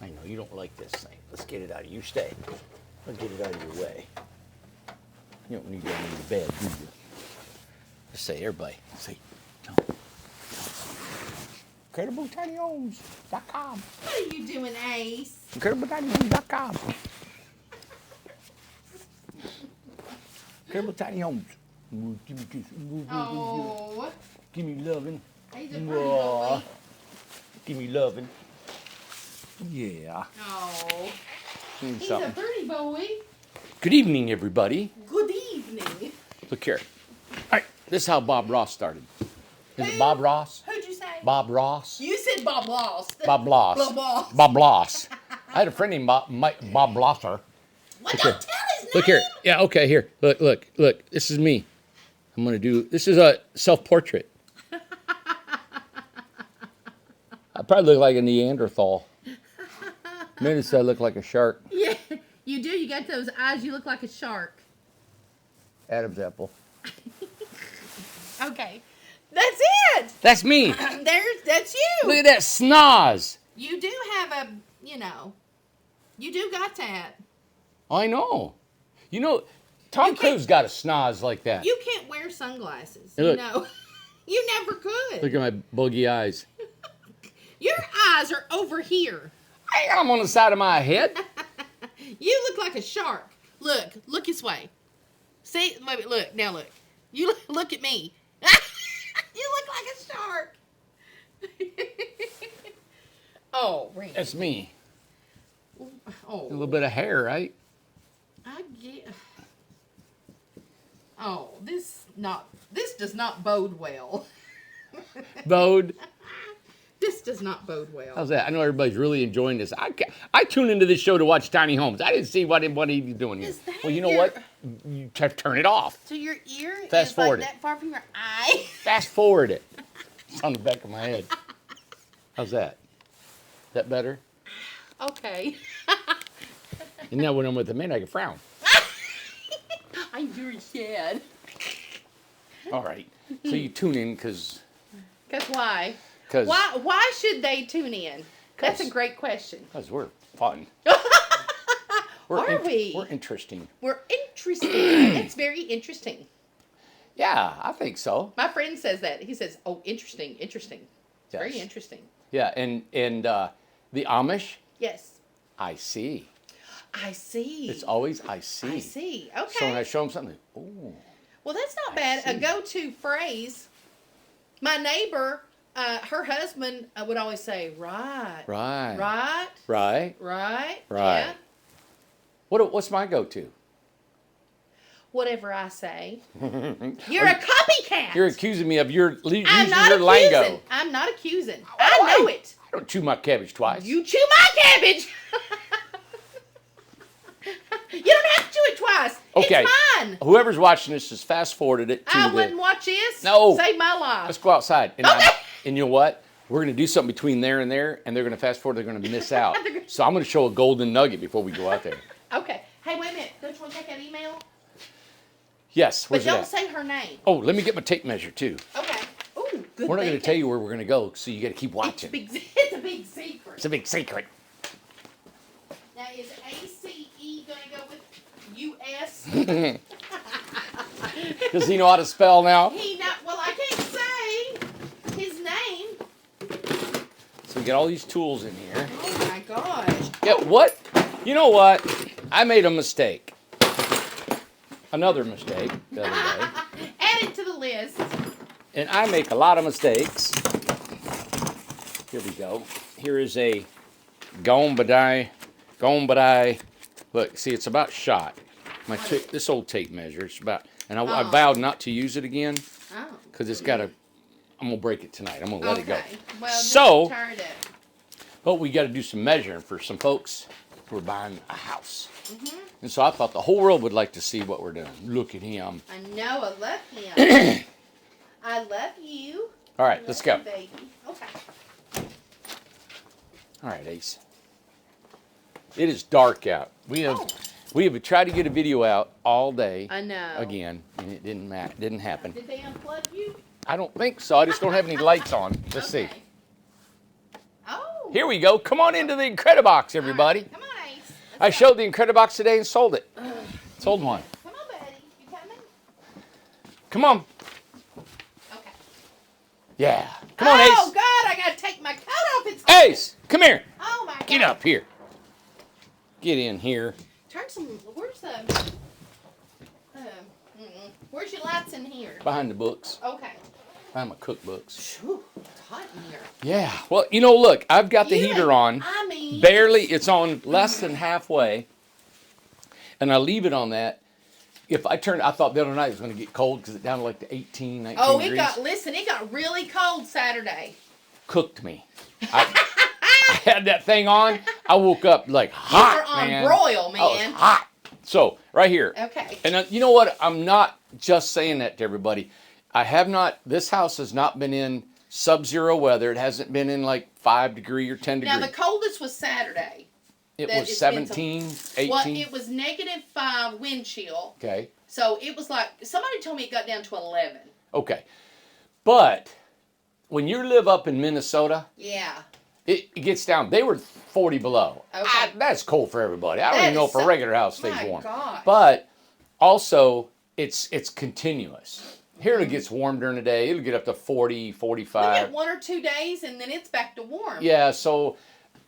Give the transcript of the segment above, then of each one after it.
I know you don't like this thing. Let's get it out of you. Stay. Let's get it out of your way. You don't need to go into bed, do you? Just say, everybody, say, no. IncredibleTinyHomes.com. What are you doing, Ace? IncredibleTinyHomes.com. Incredible Tiny Homes. Give me kiss. Oh. Give me loving. He's a pretty boy. Give me loving. Yeah. Oh. Give me He's something. a pretty boy. Good evening, everybody. Good evening. Look here. All right, this is how Bob Ross started. Is it Who? Bob Ross? Who'd you say? Bob Ross? You said Bob Lost. Bob Bloss. Bob Bloss. Bob Bloss. I had a friend named Bob Blosser. What? Look Don't here. tell his name. Look here. Yeah, okay, here. Look. This is me. I'm going to do, this is a self-portrait. I probably look like a Neanderthal. Minutes I look like a shark. Yeah, you do. You got those eyes. You look like a shark. Adam's apple. Okay. That's it. That's me. That's you. Look at that snoz. You do have a, you do got that. I know. You know, Tom Cruise got a snoz like that. You can't wear sunglasses. Hey, You look. know. You never could. Look at my boogie eyes. Your eyes are over here. I got them on the side of my head. You look like a shark. Look this way. See, wait, look, now look. You look at me. You look like a shark. Oh, Randy. That's me. Oh, A little bit of hair, right? I get. Oh, this does not bode well. Bode. This does not bode well. How's that? I know everybody's really enjoying this. I tune into this show to watch Tiny Homes. I didn't see what he's doing here. Is that Well, you know your- what? You have to turn it off. So your ear Fast is forward like it. that far from your eye? Fast forward it. It's on the back of my head. How's that? Is that better? Okay. And now when I'm with a man, I can frown. I'm very sad. All right. So you tune in because Why? Why should they tune in? That's a great question. we're fun. Are we? We're interesting. We're interesting. It's very interesting. Yeah, I think so. My friend says that. He says, "Oh, interesting. It's very Yes. interesting." Yeah, and the Amish, Yes. I see. I see. It's always I see. I see. Okay. So when I show them something, oh, Well, that's not I bad. A see. go-to phrase. My neighbor, her husband would always say, "Right, right, right, right. right, Right. yeah." What's my go-to? Whatever I say. You're a copycat. You're accusing me of using I'm not your accusing. lingo. I'm not accusing. Oh, I know it. I don't chew my cabbage twice. You chew my cabbage. You don't have to chew it twice. Okay. It's mine. Whoever's watching this just fast forwarded it to I the. wouldn't watch this. No. Save my life. Let's go outside. And, Okay. and you know what? We're going to do something between there, and they're going to fast forward. They're going to miss out. So I'm going to show a golden nugget before we go out there. Okay. Hey, wait a minute. Don't you want to take that email? Yes. But Where's it don't at? say her name. Oh, let me get my tape measure too. Okay. Ooh, good. We're not going to thinking. tell you where we're going to go, so you got to keep watching. It's a big secret. It's a big secret. Now, is ACE going to go with US? Does he know how to spell now? Well, I can't say his name. So we got all these tools in here. Oh, my gosh. Yeah, what? You know what? I made a mistake. Another mistake the other day. Add it to the list. And I make a lot of mistakes. Here we go. Here is a Gombadai. Look, see, it's about shot. This old tape measure, it's about, and I vowed not to use it again Oh. because it's got to, I'm going to break it tonight. I'm going to let it go. Well, So, just turn it. but we got to do some measuring for some folks who are buying a house. And so I thought the whole world would like to see what we're doing. Look at him. I know. I love him. I love you. All right, let's go. Love you, baby. Okay. All right, Ace. It is dark out. We have tried to get a video out all day. I know. Again, and it didn't happen. Did they unplug you? I don't think so. I just don't have any lights on. Let's see. Oh. Here we go. Come on into the Incredibox, everybody. Right, come on, Ace. I showed the Incredibox today and sold it. Sold one. Come on, buddy. You coming? Come on. Okay. Yeah. Come on, Ace. Oh, God, I got to take my coat off. It's Ace, come here. Oh, my God. Get up here. Get in here. Turn some, where's the, where's your lights in here? Behind the books. Okay. Behind my cookbooks. Whew, it's hot in here. Yeah. Well, you know, look, I've got the heater on. I mean. Barely. It's on less than halfway. And I leave it on that. If I turn, I thought the other night it was going to get cold because it's down to like the 18, 19 Oh, degrees. it got really cold Saturday. Cooked me. I had that thing on. I woke up like hot, You were on man. broil, man. I was hot. So, right here. Okay. And you know what? I'm not just saying that to everybody. This house has not been in sub-zero weather. It hasn't been in like 5 degree or 10 degrees. Now, the coldest was Saturday. It that was it's 17, 18. Well, it was -5 wind chill. Okay. So it was like, somebody told me it got down to 11. Okay. But when you live up in Minnesota, Yeah. it gets down. They were 40 below. Okay. That's cold for everybody. I don't That even know is if a so- regular house stays My warm. gosh. But also, it's continuous. Here it gets warm during the day. It'll get up to 40, We 45. get 1 or 2 days and then it's back to warm. Yeah, so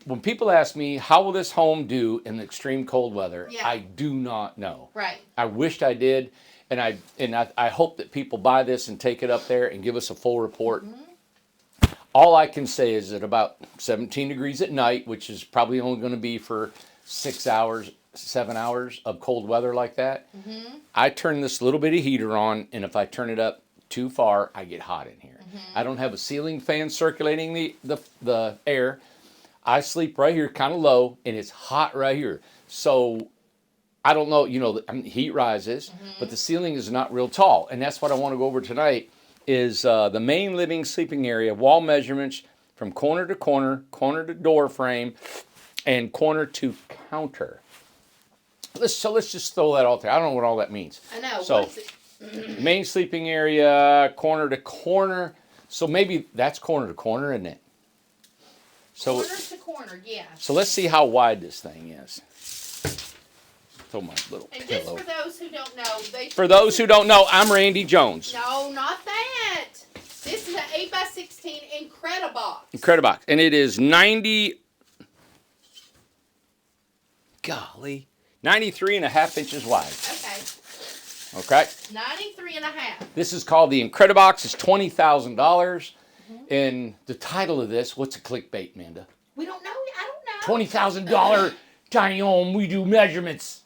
when people ask me, how will this home do in the extreme cold weather? Yeah. I do not know. Right. I wished I did, and I hope that people buy this and take it up there and give us a full report. Mm-hmm. All I can say is at about 17 degrees at night, which is probably only going to be for 6 hours, 7 hours of cold weather like that, Mm-hmm. I turn this little bitty heater on, and if I turn it up too far, I get hot in here. Mm-hmm. I don't have a ceiling fan circulating the air. I sleep right here, kind of low, and it's hot right here. So I don't know, heat rises, but the ceiling is not real tall. And that's what I want to go over tonight is the main living sleeping area, wall measurements from corner to corner, corner to door frame, and corner to counter. Let's just throw that all there. I don't know what all that means. I know. So What is it? main sleeping area, corner to corner. So maybe that's corner to corner, isn't it? So, Corner to corner, yeah. so let's see how wide this thing is. Throw my little And pillow. just for those who don't know, For those who don't know, I'm Randy Jones. No, not that. This is an 8x16 Incredibox. Incredibox. And it is 93 and a half inches wide. Okay. Okay. 93 and a half. This is called the Incredibox. It's $20,000. And the title of this, what's a clickbait, Amanda? We don't know. I don't know. $20,000 tiny home. We do measurements.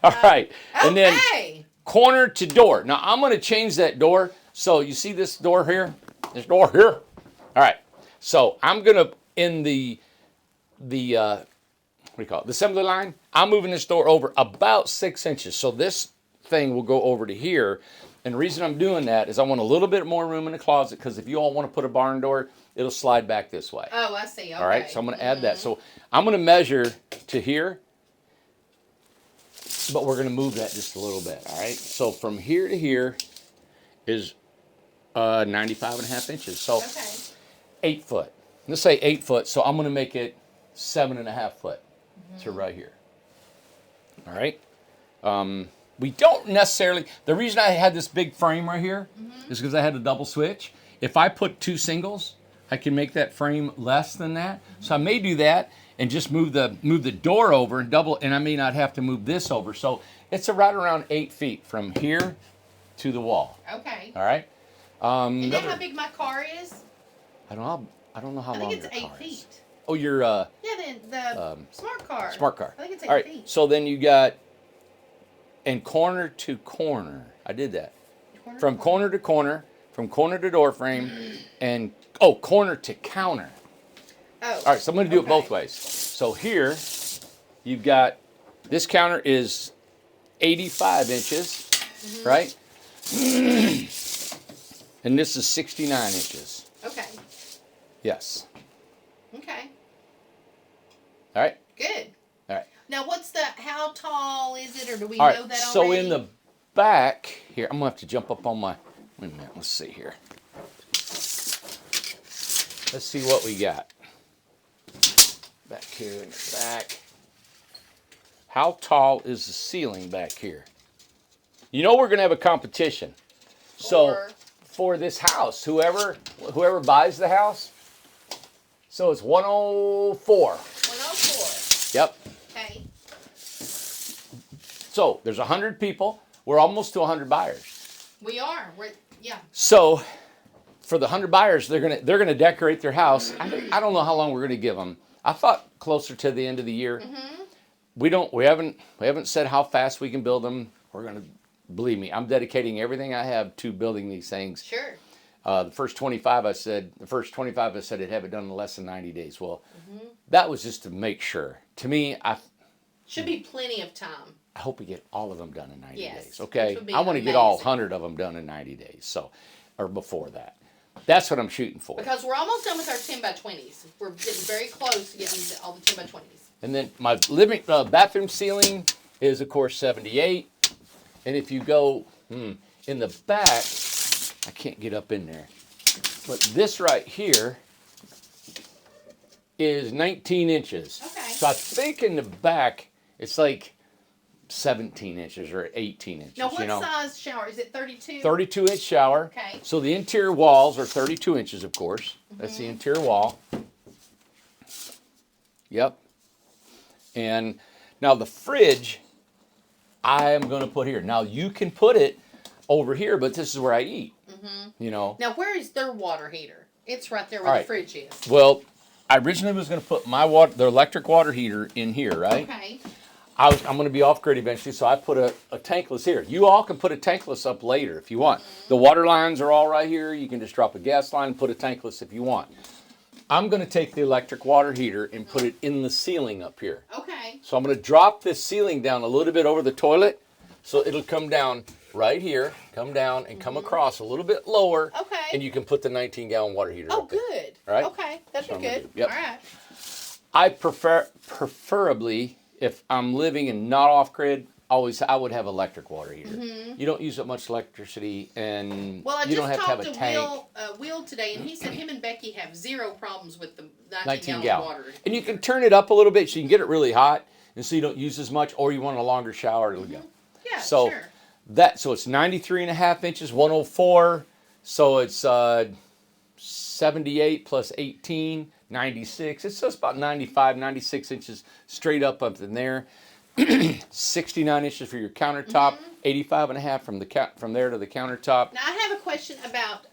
All right. And then Okay. corner to door. Now, I'm going to change that door. So you see this door here? This door here? All right. So I'm going to, in the what do you call it? The assembly line, I'm moving this door over about 6 inches. So this thing will go over to here. And the reason I'm doing that is I want a little bit more room in the closet because if you all want to put a barn door, it'll slide back this way. Oh, I see. Okay. All right, so I'm going to add that. So I'm going to measure to here, but we're going to move that just a little bit. All right, so from here to here is 95 and a half inches. So Okay. 8 foot. Let's say 8 foot. So I'm going to make it 7.5 foot to right here. All right. We don't necessarily, the reason I had this big frame right here is because I had a double switch. If I put 2 singles, I can make that frame less than that. So I may do that and just move the door over and double, and I may not have to move this over. So it's right around 8 feet from here to the wall. Okay. All right. You know how big my car is? I don't know how I long think it's your 8 car feet. is. Oh, your Yeah, the smart car. smart car. I think it's 8 All right. feet. So then you got, and corner to corner. I did that. From corner to corner, from corner to door frame, and corner to counter. Oh. All right, so I'm going to do it both ways. So here, you've got, this counter is 85 inches, right? And this is 69 inches. Okay. Yes. Okay. All right? Good. All right. Now, how tall is it, or do we All know right, that so already? in the back, here, I'm going to have to jump up on my, wait a minute, let's see here. Let's see what we got. Back here in the back. How tall is the ceiling back here? You know we're going to have a competition. So for this house, whoever buys the house, so it's 104. 104. Yep. Okay. So there's 100 people. We're almost to 100 buyers. We are. Yeah. So for the 100 buyers, they're gonna decorate their house. I don't know how long we're gonna give them. I thought closer to the end of the year. Mm-hmm. We haven't said how fast we can build them. We're gonna, believe me, I'm dedicating everything I have to building these things. Sure. The first 25 I said I'd have it done in less than 90 days. Well, that was just to make sure. To me, should be plenty of time. I hope we get all of them done in 90 Yes, days. Okay, I want to amazing. get all 100 of them done in 90 days. So, or before that. That's what I'm shooting for. Because we're almost done with our 10 by 20s. We're getting very close to getting all the 10 by 20s. And then my bathroom ceiling is, of course, 78. And if you go in the back, I can't get up in there. But this right here is 19 inches. Okay. So I think in the back, it's like 17 inches or 18 inches. Now, what size shower? Is it 32? 32-inch shower. Okay. So the interior walls are 32 inches, of course. That's the interior wall. Yep. And now the fridge, I am going to put here. Now you can put it over here, but this is where I eat. You know. Now, where is their water heater? It's right there where the fridge is. Well, I originally was going to put the electric water heater in here, right? Okay. I'm going to be off grid eventually, so I put a tankless here. You all can put a tankless up later if you want. The water lines are all right here. You can just drop a gas line and put a tankless if you want. I'm going to take the electric water heater and put it in the ceiling up here. Okay. So I'm going to drop this ceiling down a little bit over the toilet, so it'll come down right here, come down and come across a little bit lower. Okay. And you can put the 19-gallon water heater up there. Good. All right? Okay, that'd be good. Yep. All right. I preferably, if I'm living and not off grid, I would have electric water heater. You don't use up much electricity, and you don't have to have a tank. Will today, and he said him and Becky have zero problems with the 19 19-gallon gallon water. And you can turn it up a little bit so you can get it really hot, and so you don't use as much, or you want a longer shower. It'll go. Yeah, so sure. So it's 93.5 inches, 104. So it's 78 plus 18, 96. It's just about 95, 96 inches straight up in there. 69 inches for your countertop, 85.5 from there to the countertop. Now I have a question about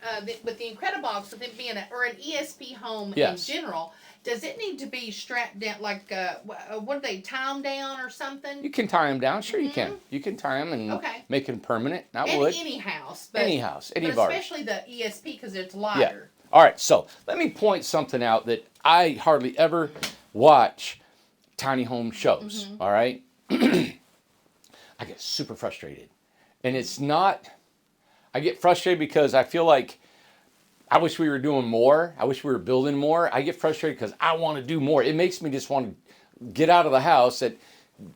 with the Incredibox, with it being an ESP home Yes. in general. Does it need to be strapped down, like, what do they, tie them down or something? You can tie them down. Sure you can. You can tie them and make them permanent. I would. Any house. Any house. Any but bar. Especially the ESP because it's Yeah. lighter. All right. So let me point something out that I hardly ever watch tiny home shows. All right. I get super frustrated. And it's not, I get frustrated because I feel like I wish we were doing more. I wish we were building more. I get frustrated because I want to do more. It makes me just want to get out of the house at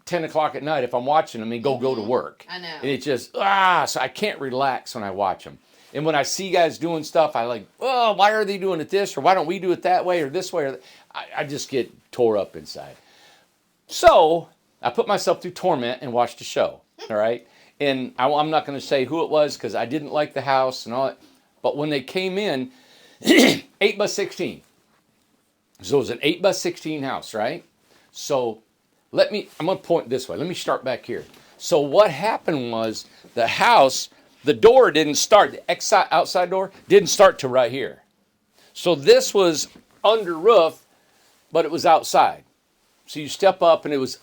10 o'clock at night if I'm watching them and go to work. I know. And it just, so I can't relax when I watch them. And when I see guys doing stuff, I like, oh, why are they doing it this? Or why don't we do it that way or this way? Or I just get tore up inside. So I put myself through torment and watched the show. All right. And I'm not going to say who it was because I didn't like the house and all that. But when they came in, 8x16. So it was an 8x16 house, right? So I'm going to point this way. Let me start back here. So what happened was the house, the door didn't start, the outside door didn't start to right here. So this was under roof, but it was outside. So you step up and it was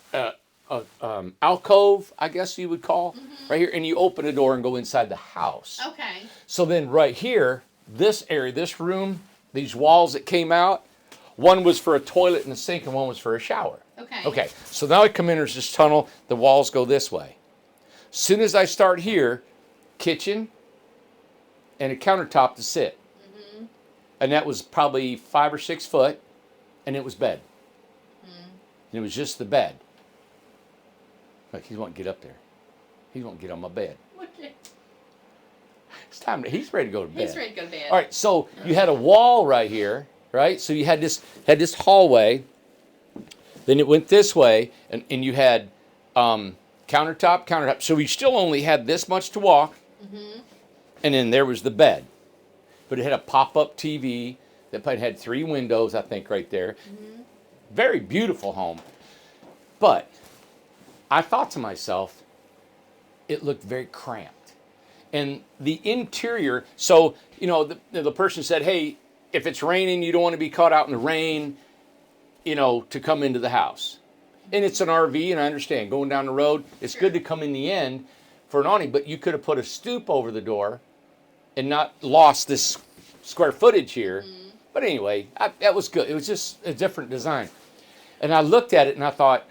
alcove, I guess you would call, right here. And you open the door and go inside the house. Okay. So then right here, this area, this room, these walls that came out, one was for a toilet and a sink and one was for a shower. Okay. Okay, so now I come in, there's this tunnel, the walls go this way. As soon as I start here, kitchen and a countertop to sit. And that was probably 5 or 6 foot, and it was bed. And it was just the bed. Look, he won't get up there. He won't get on my bed. Okay. It's time. He's ready to go to bed. He's ready to go to bed. All right, so you had a wall right here, right? So you had this hallway, then it went this way, and you had countertop. So we still only had this much to walk, and then there was the bed. But it had a pop-up TV that had 3 windows, I think, right there. Very beautiful home. But I thought to myself, it looked very cramped. And the interior, so, you know, the person said, hey, if it's raining, you don't want to be caught out in the rain, you know, to come into the house. And it's an RV, and I understand, going down the road, it's good to come in the end for an awning, but you could have put a stoop over the door and not lost this square footage here. But anyway, that was good. It was just a different design. And I looked at it and I thought,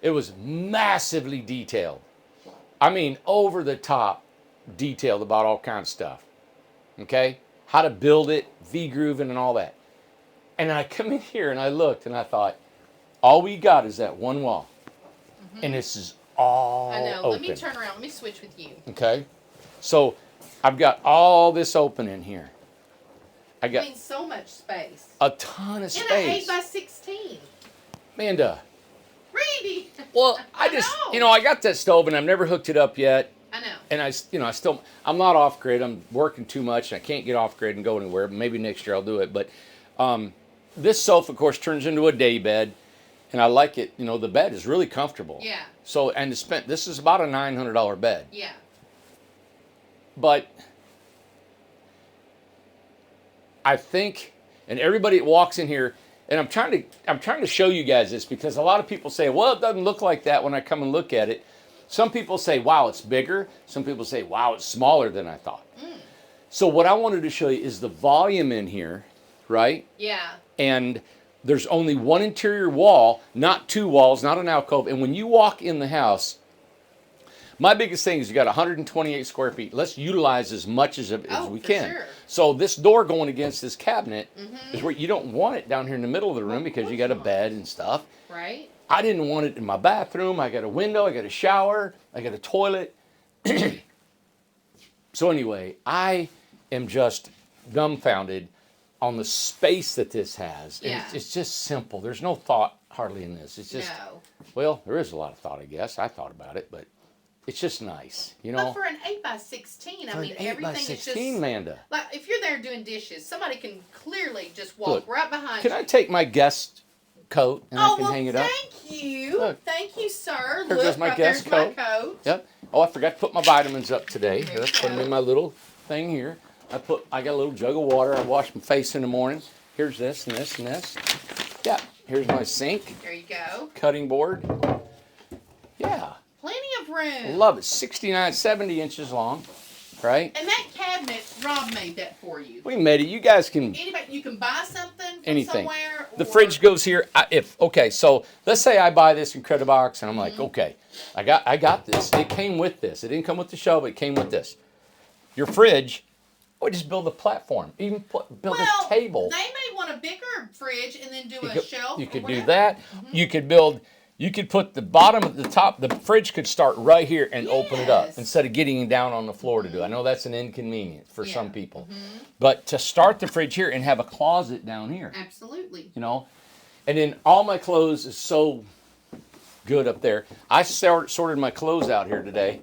it was massively detailed. I mean, over the top detailed about all kinds of stuff. Okay? How to build it, V-grooving and all that. And I come in here and I looked and I thought, all we got is that one wall. And this is all I know. open. Let me turn around. Let me switch with you. Okay? So I've got all this open in here. I I got mean, so much space. a ton of In an space. 8x16. Amanda. Randy. Well, I just, you know, I got that stove and I've never hooked it up yet. I know. And I'm not off grid. I'm working too much and I can't get off grid and go anywhere. Maybe next year I'll do it. But this sofa, of course, turns into a day bed. And I like it. You know, the bed is really comfortable. Yeah. So, and this is about a $900 bed. Yeah. But I think, and everybody that walks in here, and I'm trying to show you guys this because a lot of people say, well, it doesn't look like that when I come and look at it. Some people say, wow, it's bigger. Some people say, wow, it's smaller than I thought. So what I wanted to show you is the volume in here, right? Yeah. And there's only one interior wall, not 2 walls, not an alcove. And when you walk in the house, my biggest thing is you got 128 square feet. Let's utilize as much as we can. Sure. So this door going against this cabinet is where you don't want it down here in the middle of the room because you got a bed and stuff. Right. I didn't want it in my bathroom. I got a window, I got a shower, I got a toilet. So anyway, I am just dumbfounded on the space that this has. And Yeah. it's just simple. There's no thought hardly in this. It's just, No. well, there is a lot of thought, I guess. I thought about it, but it's just nice, you know. But for an 8x16, I For mean, an 8 by everything is 16, just Manda. like if you're there doing dishes, somebody can clearly just walk Look, right behind Can you. I take my guest coat and I Oh can well, hang it up? thank you, Look. thank you, sir. There Look, goes my right guest there's my coat. Yep. Oh, I forgot to put my vitamins up today. There you Let's put them go. in my little thing here. I got a little jug of water. I wash my face in the morning. Here's this and this and this. Yeah. Here's my sink, There you go. cutting board. Yeah. Plenty of room. Love it. 69, 70 inches long, right? And that cabinet, Rob made that for you. We made it. You guys can Anybody, you can buy something from anything. somewhere. The or- fridge goes here. Okay, so let's say I buy this Incredibox and I'm like, okay, I got this. It came with this. It didn't come with the shelf. It came with this. Your fridge, we just build a platform. Even build a table. They may want a bigger fridge and then do a shelf. You or could do whatever. that. You could build. You could put the bottom at the top. The fridge could start right here and open it up Yes. instead of getting down on the floor to do it. I know that's an inconvenience for Yeah. some people, but to start the fridge here and have a closet down here, Absolutely. you know, and then all my clothes is so good up there. I sorted my clothes out here today,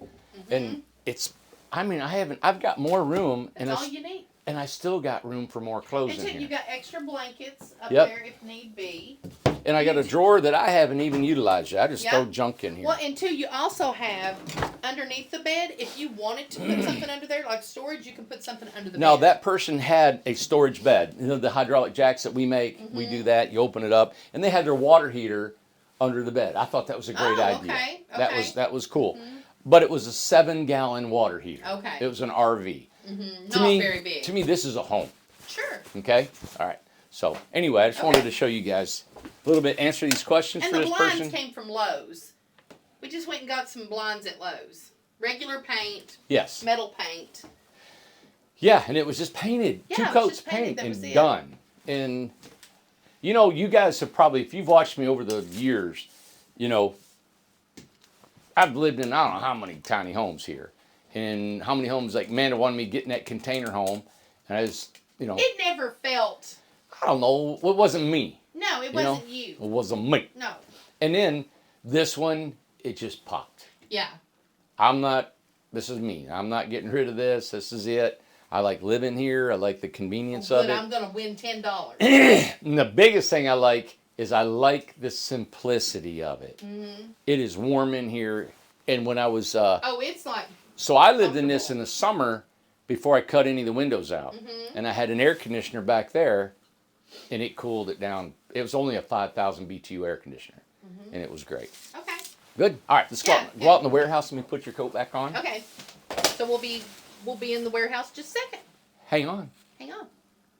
and it's. I mean, I've got more room, That's all you need. and I still got room for more clothes And in so here. you got extra blankets up Yep. there if need be. And I got a drawer that I haven't even utilized yet. I just Yeah. throw junk in here. Well, and two, you also have underneath the bed, if you wanted to put something under there, like storage, you can put something under the Now, bed. that person had a storage bed. You know, the hydraulic jacks that we make, we do that. You open it up, and they had their water heater under the bed. I thought that was a great Oh, idea. okay, That okay. was cool. But it was a 7-gallon water heater. Okay. It was an RV. Not very big. To me, this is a home. Sure. Okay? All right. So, anyway, I just wanted to show you guys a little bit, answer these questions And for the this blinds person. came from Lowe's. We just went and got some blinds at Lowe's. Regular paint, Yes. metal paint. Yeah, and it was just painted. Yeah, 2 it was coats just painted, paint that and was it. done. And you know, you guys have probably, if you've watched me over the years, you know, I've lived in I don't know how many tiny homes here. And how many homes like Amanda wanted me to get in that container home. And you know, It never felt. I don't know. It wasn't me. No, it You know? wasn't you. It wasn't me. No. And then this one, it just popped. Yeah. This is me. I'm not getting rid of this. This is it. I like living here. I like the convenience But of it. I'm gonna win $10. And the biggest thing I like is I like the simplicity of it. Mm-hmm. It is warm in here. And when I was... Oh, it's like... So I lived in this in the summer before I cut any of the windows out. Mm-hmm. And I had an air conditioner back there, and it cooled it down. It was only a 5,000 BTU air conditioner, and it was great. Okay. Good. All right, let's go out in the warehouse. Let me put your coat back on. Okay. So we'll be in the warehouse just a second. Hang on. Hang on.